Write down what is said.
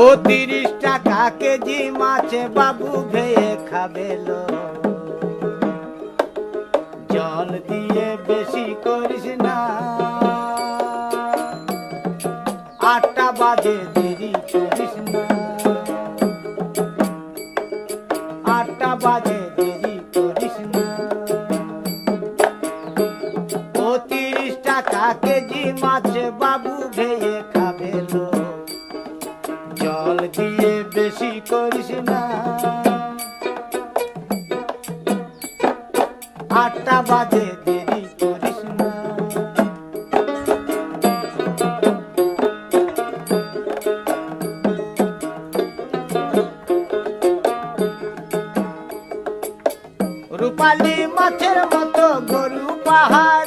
ও 30 টাকা কেজি মাছে বাবু ভেয়ে খাবেলো। জল দিয়ে বেশি করিস না, 8টা বাজে দেরি করিস না, 8টা বাজে দেরি করিস না। ও 30 টাকা কেজি মাছে বাবু ভেয়ে খাবেলো। জল দিয়ে বেশি করিস না, 8টা বাজে দেরি করিস না। রূপালী মাছের মতো গরু পাহাড়